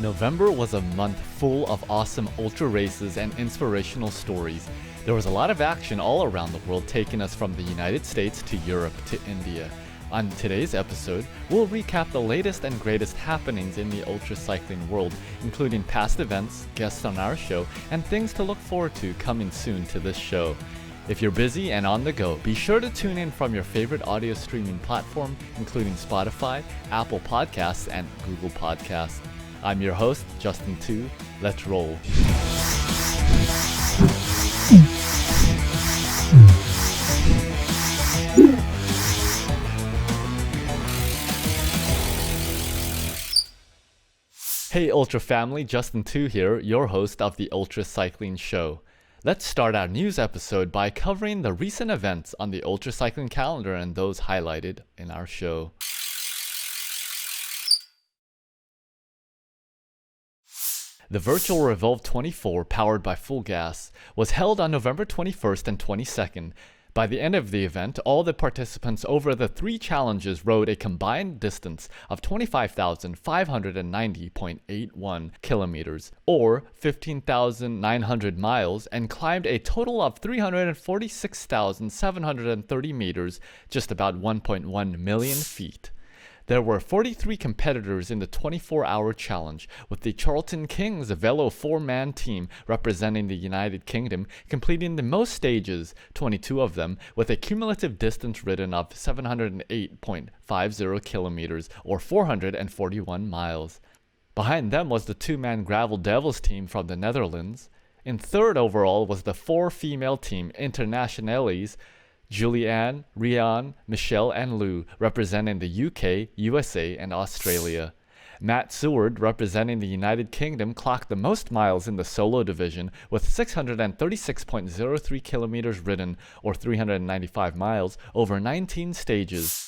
November was a month full of awesome ultra races and inspirational stories. There was a lot of action all around the world, taking us from the United States to Europe to India. On today's episode, we'll recap the latest and greatest happenings in the ultra cycling world, including past events, guests on our show, and things to look forward to coming soon to this show. If you're busy and on the go, be sure to tune in from your favorite audio streaming platform, including Spotify, Apple Podcasts, and Google Podcasts. I'm your host, Justin Tu. Let's roll. Hey Ultra family, Justin Tu here, your host of the Ultra Cycling Show. Let's start our news episode by covering the recent events on the ultra cycling calendar and those highlighted in our show. The virtual Revolve 24, powered by Full Gas, was held on November 21st and 22nd. By the end of the event, all the participants over the three challenges rode a combined distance of 25,590.81 kilometers, or 15,900 miles, and climbed a total of 346,730 meters, just about 1.1 million feet. There were 43 competitors in the 24-hour challenge, with the Charlton Kings Velo 4-man team representing the United Kingdom completing the most stages, 22 of them, with a cumulative distance ridden of 708.50 kilometers or 441 miles. Behind them was the 2-man Gravel Devils team from the Netherlands. In third overall was the 4-female team Internationales, Julianne, Rian, Michelle, and Lou, representing the UK, USA, and Australia. Matt Seward, representing the United Kingdom, clocked the most miles in the solo division with 636.03 kilometers ridden, or 395 miles, over 19 stages.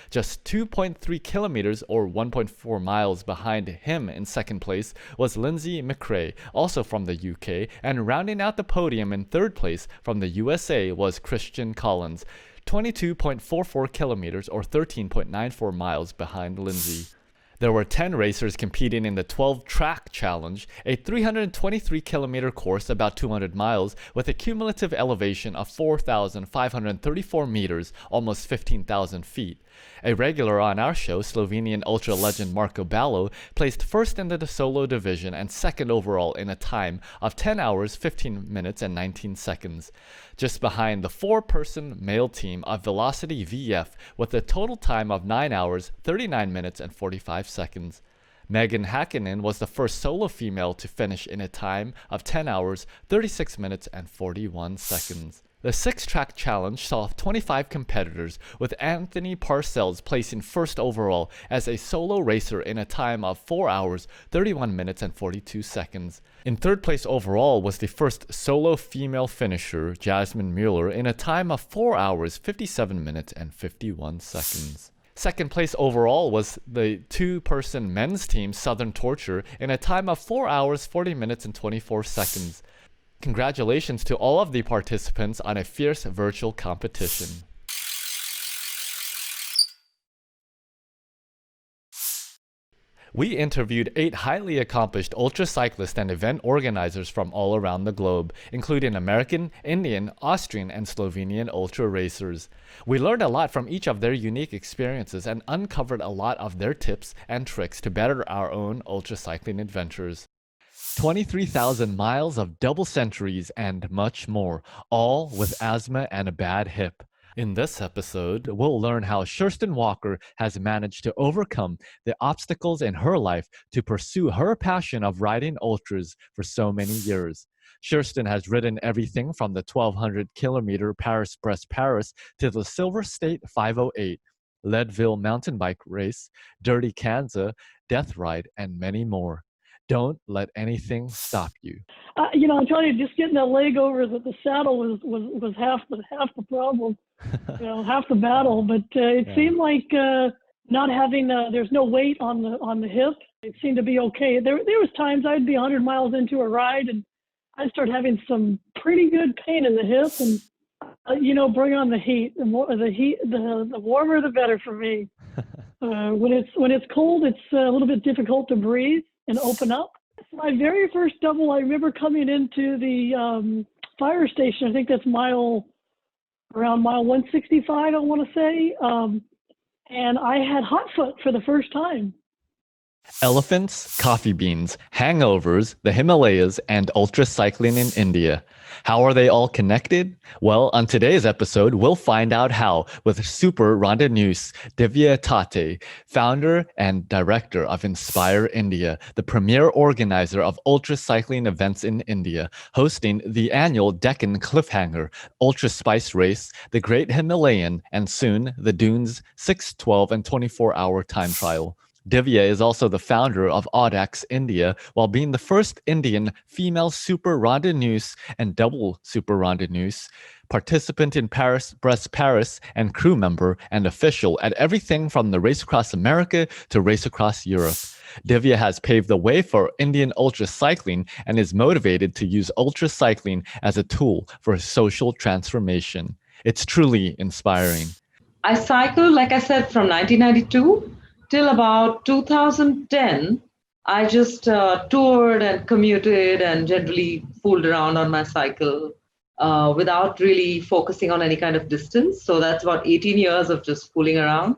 Just 2.3 kilometers or 1.4 miles behind him in second place was Lindsay McRae, also from the UK, and rounding out the podium in third place from the USA was Christian Collins, 22.44 kilometers or 13.94 miles behind Lindsay. There were 10 racers competing in the 12-track challenge, a 323-kilometer course about 200 miles with a cumulative elevation of 4,534 meters, almost 15,000 feet. A regular on our show, Slovenian ultra legend Marko Baloh, placed first in the solo division and second overall in a time of 10 hours, 15 minutes, and 19 seconds. Just behind the 4-person male team of Velocity VF with a total time of 9 hours, 39 minutes, and 45 seconds. Megan Hakkinen was the first solo female to finish in a time of 10 hours, 36 minutes, and 41 seconds. The 6-track challenge saw 25 competitors, with Anthony Parcells placing first overall as a solo racer in a time of 4 hours, 31 minutes, and 42 seconds. In third place overall was the first solo female finisher, Jasmine Mueller, in a time of 4 hours, 57 minutes, and 51 seconds. Second place overall was the 2-person men's team, Southern Torture, in a time of 4 hours, 40 minutes, and 24 seconds. Congratulations to all of the participants on a fierce virtual competition. We interviewed 8 highly accomplished ultra cyclists and event organizers from all around the globe, including American, Indian, Austrian, and Slovenian ultra racers. We learned a lot from each of their unique experiences and uncovered a lot of their tips and tricks to better our own ultra cycling adventures. 23,000 miles of double centuries and much more, all with asthma and a bad hip. In this episode, we'll learn how Kirsten Walker has managed to overcome the obstacles in her life to pursue her passion of riding ultras for so many years. Kirsten has ridden everything from the 1,200-kilometer Paris-Brest-Paris to the Silver State 508, Leadville mountain bike race, Dirty Kanza, Death Ride, and many more. Don't let anything stop you. I'm telling you, just getting that leg over the saddle was half the problem, half the battle. But it seemed like not having there's no weight on the hip. It seemed to be okay. There was times I'd be 100 miles into a ride and I'd start having some pretty good pain in the hip, and bring on the heat. The warmer the better for me. When it's cold, it's a little bit difficult to breathe. and open up. My very first double, I remember coming into the fire station. I think that's around mile 165, I want to say. And I had hot foot for the first time. Elephants, coffee beans, hangovers, the Himalayas, and ultra-cycling in India. How are they all connected? Well, on today's episode, we'll find out how with super randonneuse Divya Tate, founder and director of Inspire India, the premier organizer of ultra-cycling events in India, hosting the annual Deccan Cliffhanger, Ultra Spice Race, the Great Himalayan, and soon the Dunes 6, 12, and 24-hour time trial. Divya is also the founder of Audax India, while being the first Indian female super randonneuse and double super randonneuse, participant in Paris, and crew member and official at everything from the Race Across America to Race Across Europe. Divya has paved the way for Indian ultra cycling and is motivated to use ultra cycling as a tool for social transformation. It's truly inspiring. I cycled, like I said, from 1992 till about 2010. I just toured and commuted and generally fooled around on my cycle without really focusing on any kind of distance. So that's about 18 years of just fooling around.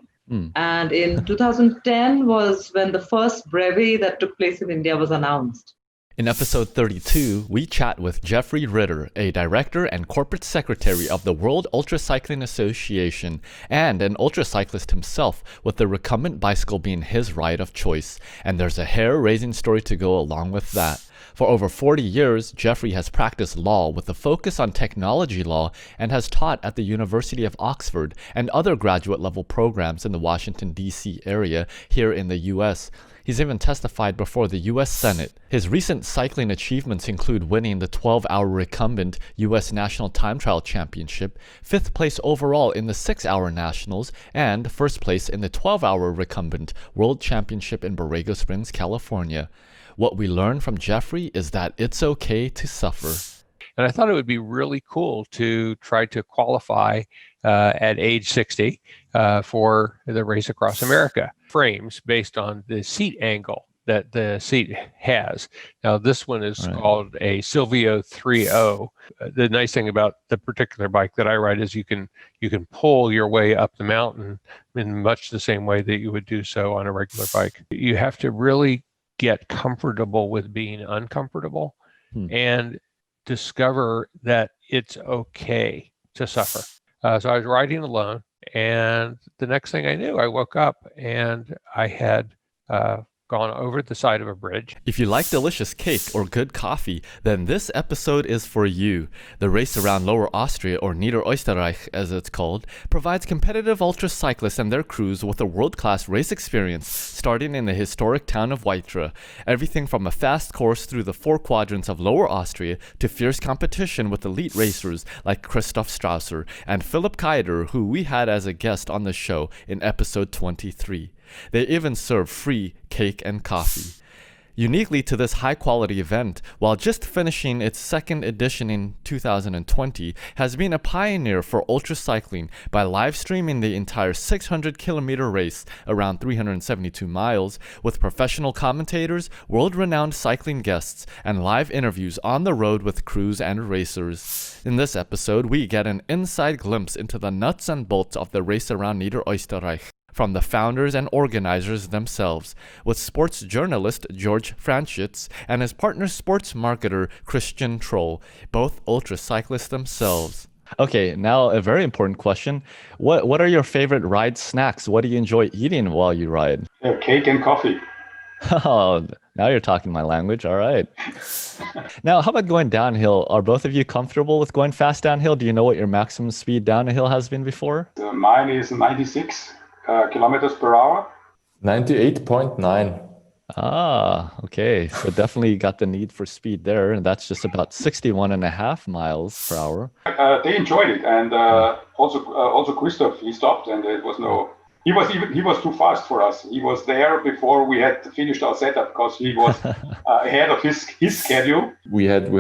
And in 2010 was when the first brevet that took place in India was announced. In episode 32, we chat with Jeffrey Ritter, a director and corporate secretary of the World Ultra-Cycling Association and an ultra-cyclist himself, with the recumbent bicycle being his ride of choice. And there's a hair-raising story to go along with that. For over 40 years, Jeffrey has practiced law with a focus on technology law and has taught at the University of Oxford and other graduate-level programs in the Washington, D.C. area here in the U.S. He's even testified before the U.S. Senate. His recent cycling achievements include winning the 12-hour recumbent U.S. National Time Trial Championship, 5th place overall in the 6-hour Nationals, and 1st place in the 12-hour recumbent World Championship in Borrego Springs, California. What we learn from Jeffrey is that it's okay to suffer. And I thought it would be really cool to try to qualify at age 60 for the Race Across America frames based on the seat angle that the seat has. Now, this one is called a Silvio 3.0. The nice thing about the particular bike that I ride is you can pull your way up the mountain in much the same way that you would do so on a regular bike. You have to really get comfortable with being uncomfortable and discover that it's okay to suffer. So I was riding alone, and the next thing I knew, I woke up and I had gone over the side of a bridge. If you like delicious cake or good coffee, then this episode is for you. The race around Lower Austria, or Niederösterreich as it's called, provides competitive ultra cyclists and their crews with a world-class race experience starting in the historic town of Ritter. Everything from a fast course through the 4 quadrants of Lower Austria to fierce competition with elite racers like Christoph Strasser and Philipp Keider, who we had as a guest on the show in episode 23. They even serve free cake and coffee. Uniquely to this high-quality event, while just finishing its 2nd edition in 2020, has been a pioneer for ultra-cycling by live-streaming the entire 600-kilometer race, around 372 miles, with professional commentators, world-renowned cycling guests, and live interviews on the road with crews and racers. In this episode, we get an inside glimpse into the nuts and bolts of the race around Niederösterreich, from the founders and organizers themselves, with sports journalist Georg Franschitz and his partner sports marketer Christian Troll, both ultra-cyclists themselves. Okay, now a very important question. What are your favorite ride snacks? What do you enjoy eating while you ride? Cake and coffee. Oh, now you're talking my language. All right. Now, how about going downhill? Are both of you comfortable with going fast downhill? Do you know what your maximum speed down a hill has been before? Mine is 96 kilometers per hour. 98.9. Ah, okay. So definitely got the need for speed there. And that's just about 61.5 miles per hour. They enjoyed it. And also Christoph, he stopped, and it was he was too fast for us. He was there before we had finished our setup because he was ahead of his schedule. We had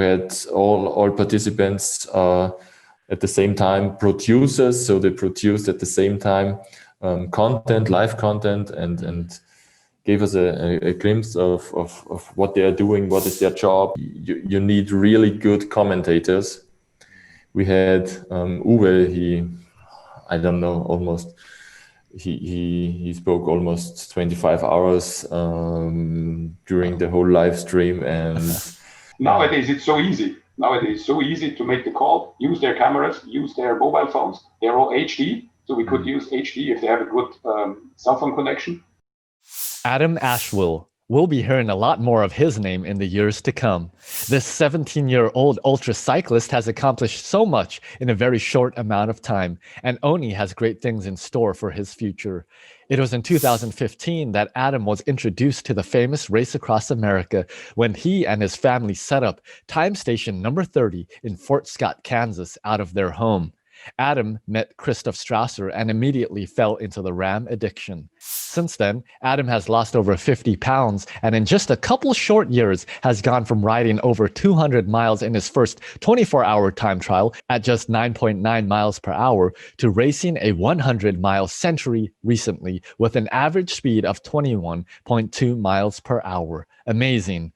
all participants at the same time, producers, so they produced at the same time live content, and gave us a glimpse of what they are doing, what is their job. You need really good commentators. We had Uwe, he spoke almost 25 hours during the whole live stream. And nowadays it's so easy. Nowadays it's so easy to make the call, use their cameras, use their mobile phones. They're all HD, so we could use HD if they have a good cell phone connection. Adam Ashwill. We'll be hearing a lot more of his name in the years to come. This 17-year-old ultra-cyclist has accomplished so much in a very short amount of time, and Oni has great things in store for his future. It was in 2015 that Adam was introduced to the famous Race Across America when he and his family set up time station number 30 in Fort Scott, Kansas, out of their home. Adam met Christoph Strasser and immediately fell into the RAAM addiction. Since then, Adam has lost over 50 pounds and in just a couple short years has gone from riding over 200 miles in his first 24-hour time trial at just 9.9 miles per hour to racing a 100-mile century recently with an average speed of 21.2 miles per hour. Amazing.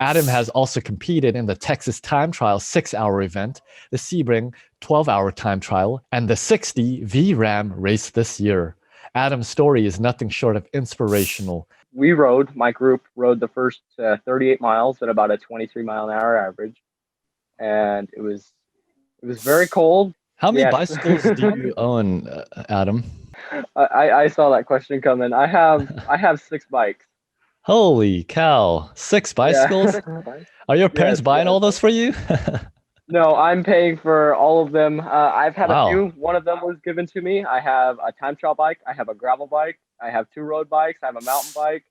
Adam has also competed in the Texas Time Trial 6-hour event, the Sebring 12-hour time trial, and the 60 VRAM race this year. Adam's story is nothing short of inspirational. My group rode the first 38 miles at about a 23 mile an hour average. And it was very cold. How many bicycles do you own, Adam? I saw that question coming. I have 6 bikes. Holy cow, 6 bicycles? Yeah. Are your parents buying all those for you? No, I'm paying for all of them. I've had a few. One of them was given to me. I have a time trial bike. I have a gravel bike. I have 2 road bikes. I have a mountain bike.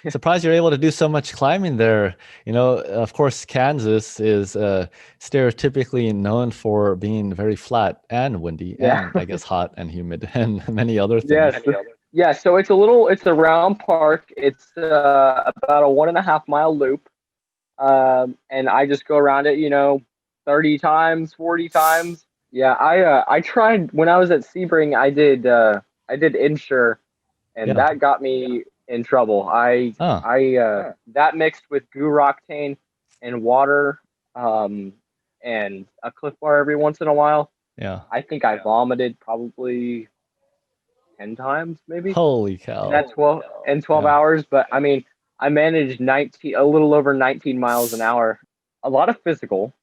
Surprised you're able to do so much climbing there. You know, of course, Kansas is stereotypically known for being very flat and windy and I guess hot and humid and many other things. Yeah, so it's a round park. It's about a 1.5 mile loop. And I just go around it, 30 times, 40 times. Yeah, I tried when I was at Sebring, I did insure and that got me in trouble. That mixed with goo octane and water, and a Cliff Bar every once in a while. Yeah. I think I vomited probably 10 times maybe. Holy cow. That's 12 hours, but I mean, I managed a little over 19 miles an hour. A lot of physical,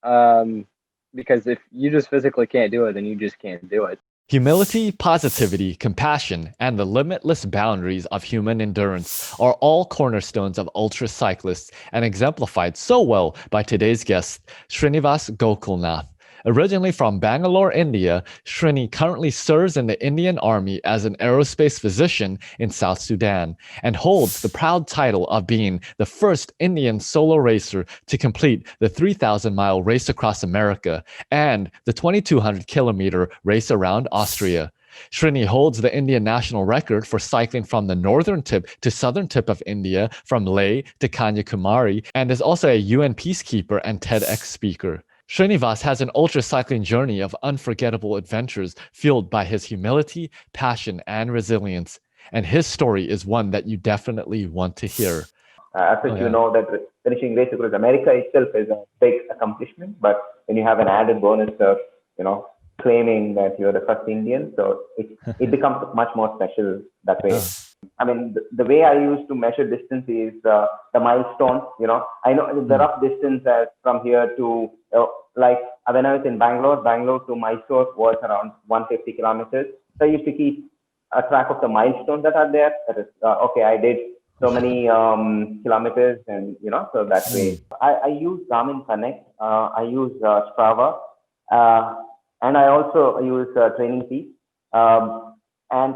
because if you just physically can't do it, then you just can't do it. Humility, positivity, compassion, and the limitless boundaries of human endurance are all cornerstones of ultra-cyclists and exemplified so well by today's guest, Srinivas Gokulnath. Originally from Bangalore, India, Srini currently serves in the Indian Army as an aerospace physician in South Sudan and holds the proud title of being the first Indian solo racer to complete the 3,000-mile race across America and the 2,200-kilometer race around Austria. Srini holds the Indian national record for cycling from the northern tip to southern tip of India, from Leh to Kanyakumari, and is also a UN peacekeeper and TEDx speaker. Srinivas has an ultra-cycling journey of unforgettable adventures fueled by his humility, passion, and resilience. And his story is one that you definitely want to hear. You know that finishing Race Across America itself is a big accomplishment, but when you have an added bonus of, claiming that you're the first Indian, so it becomes much more special that way. I mean, the way I used to measure distance is the milestones. I know the rough distance from here to, like when I was in Bangalore to Mysore was around 150 kilometers. So I used to keep a track of the milestones that are there. That is, I did so many kilometers, and so that way. I use Garmin Connect. I use Strava, and I also use Training Peaks, and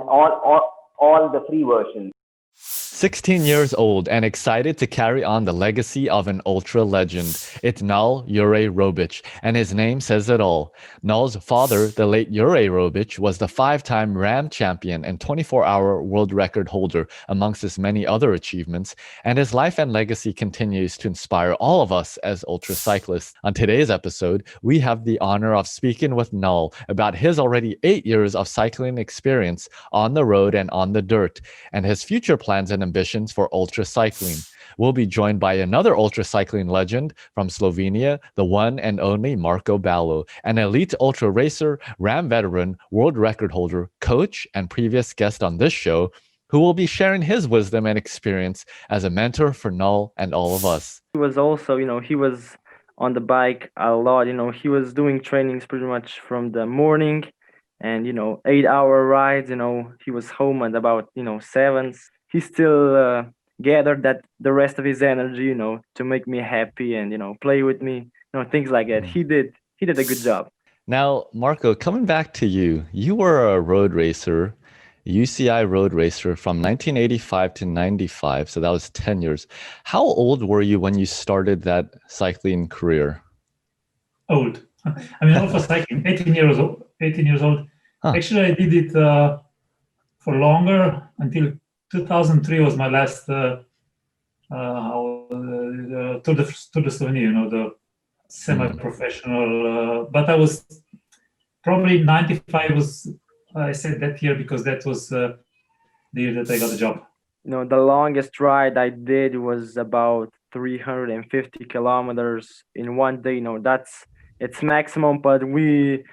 all the free versions. 16 years old and excited to carry on the legacy of an ultra legend. It's Jure Robič, and his name says it all. Nal's father, the late Jure Robič, was the 5-time RAAM champion and 24-hour world record holder, amongst his many other achievements, and his life and legacy continues to inspire all of us as ultra cyclists. On today's episode, we have the honor of speaking with Nal about his already 8 years of cycling experience on the road and on the dirt, and his future plans and ambitions for ultra cycling. We'll be joined by another ultra cycling legend from Slovenia, the one and only Marko Baloh, an elite ultra racer, RAAM veteran, world record holder, coach, and previous guest on this show, who will be sharing his wisdom and experience as a mentor for Null and all of us. He was also, he was on the bike a lot. He was doing trainings pretty much from the morning and, 8-hour rides. He was home at about, 7. He still gathered the rest of his energy, to make me happy and, play with me, things like that. He did a good job. Now, Marko, coming back to you, you were a road racer, UCI road racer from 1985 to 95. So that was 10 years. How old were you when you started that cycling career? Old. Old for cycling, 18 years old. Huh. Actually, I did it for longer until 2003 was my last Tour de Slovenia, the semi-professional. But I was probably 95 I said that year because that was the year that I got the job. The longest ride I did was about 350 kilometers in one day. It's maximum, but we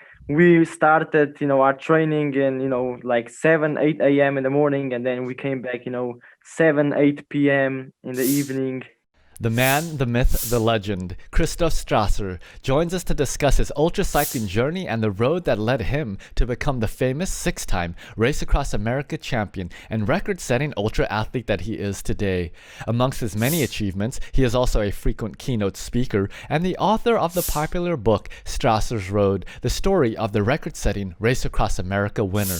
started, our training in, like 7, 8 a.m. in the morning, and then we came back, 7, 8 p.m. in the evening. The man, the myth, the legend, Christoph Strasser, joins us to discuss his ultra cycling journey and the road that led him to become the famous 6-time Race Across America champion and record-setting ultra athlete that he is today. Amongst his many achievements, he is also a frequent keynote speaker and the author of the popular book Strasser's Road, the story of the record-setting Race Across America winner.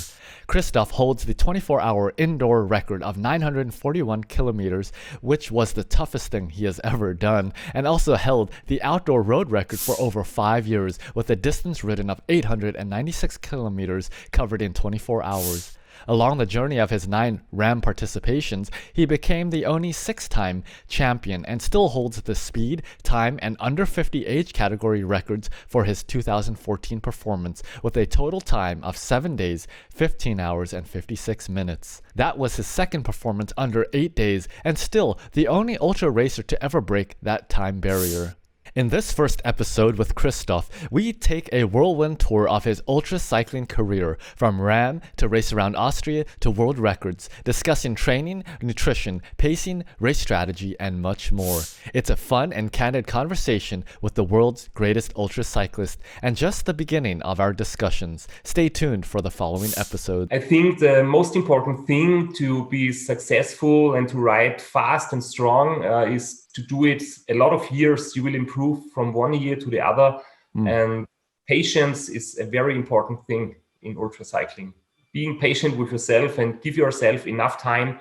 Christoph holds the 24-hour indoor record of 941 kilometers, which was the toughest thing he has ever done, and also held the outdoor road record for over 5 years with a distance ridden of 896 kilometers covered in 24 hours. Along the journey of his 9 RAAM participations, he became the only 6-time champion and still holds the speed, time, and under 50 age category records for his 2014 performance with a total time of 7 days, 15 hours, and 56 minutes. That was his second performance under 8 days and still the only ultra racer to ever break that time barrier. In this first episode with Christoph, we take a whirlwind tour of his ultra cycling career, from RAAM to Race Around Austria to world records, discussing training, nutrition, pacing, race strategy, and much more. It's a fun and candid conversation with the world's greatest ultra cyclist, and just the beginning of our discussions. Stay tuned for the following episode. I think the most important thing to be successful and to ride fast and strong is to do it a lot of years. You will improve from one year to the other. And patience is a very important thing in ultra cycling. Being patient with yourself and give yourself enough time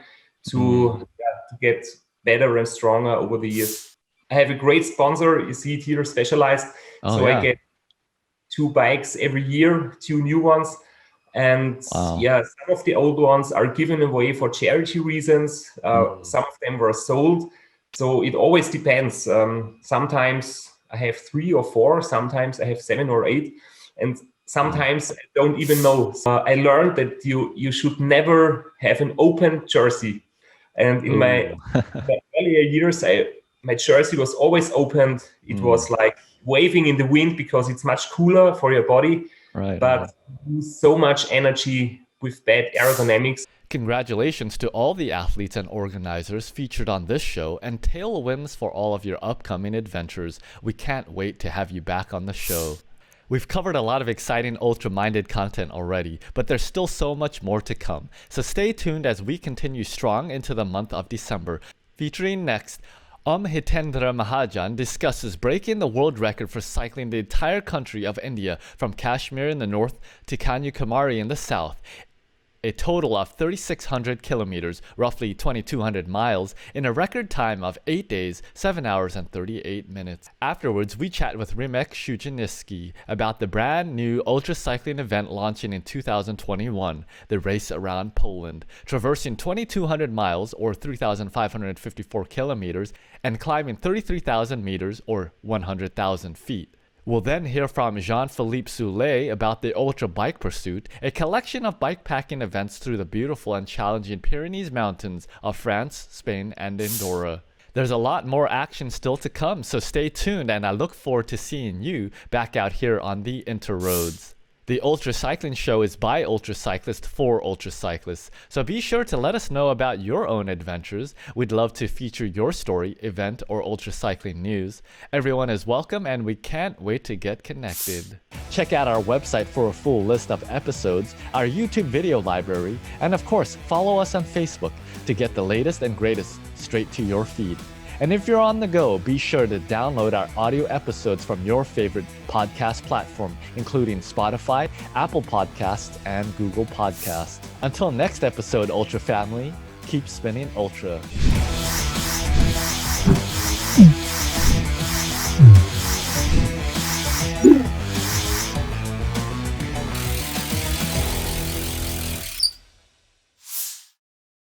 to get better and stronger over the years. I have a great sponsor. You see it here, Specialized. I get 2 bikes every year, 2 new ones. And some of the old ones are given away for charity reasons. Some of them were sold. So it always depends. Sometimes I have 3 or 4, sometimes I have 7 or 8, and sometimes I don't even know. I learned that you should never have an open jersey. And in my earlier years, my jersey was always opened. It was like waving in the wind because it's much cooler for your body, but use so much energy with bad aerodynamics. Congratulations to all the athletes and organizers featured on this show, and tailwinds for all of your upcoming adventures. We can't wait to have you back on the show. We've covered a lot of exciting ultra-minded content already, but there's still so much more to come. So stay tuned as we continue strong into the month of December. Featuring next, Hitendra Mahajan discusses breaking the world record for cycling the entire country of India from Kashmir in the north to Kanyakumari in the south. A total of 3,600 kilometers, roughly 2,200 miles, in a record time of 8 days, 7 hours, and 38 minutes. Afterwards, we chat with Rimek Shujanisky about the brand new ultra cycling event launching in 2021, the Race Around Poland, traversing 2,200 miles or 3,554 kilometers and climbing 33,000 meters or 100,000 feet. We'll then hear from Jean-Philippe Soulet about the Ultra Bike Pursuit, a collection of bikepacking events through the beautiful and challenging Pyrenees Mountains of France, Spain, and Andorra. There's a lot more action still to come, so stay tuned, and I look forward to seeing you back out here on the Interroads. The Ultra Cycling Show is by Ultra Cyclist for Ultra Cyclists, so be sure to let us know about your own adventures. We'd love to feature your story, event, or ultra cycling news. Everyone is welcome, and we can't wait to get connected. Check out our website for a full list of episodes, our YouTube video library, and of course, follow us on Facebook to get the latest and greatest straight to your feed. And if you're on the go, be sure to download our audio episodes from your favorite podcast platform, including Spotify, Apple Podcasts, and Google Podcasts. Until next episode, Ultra Family, keep spinning Ultra.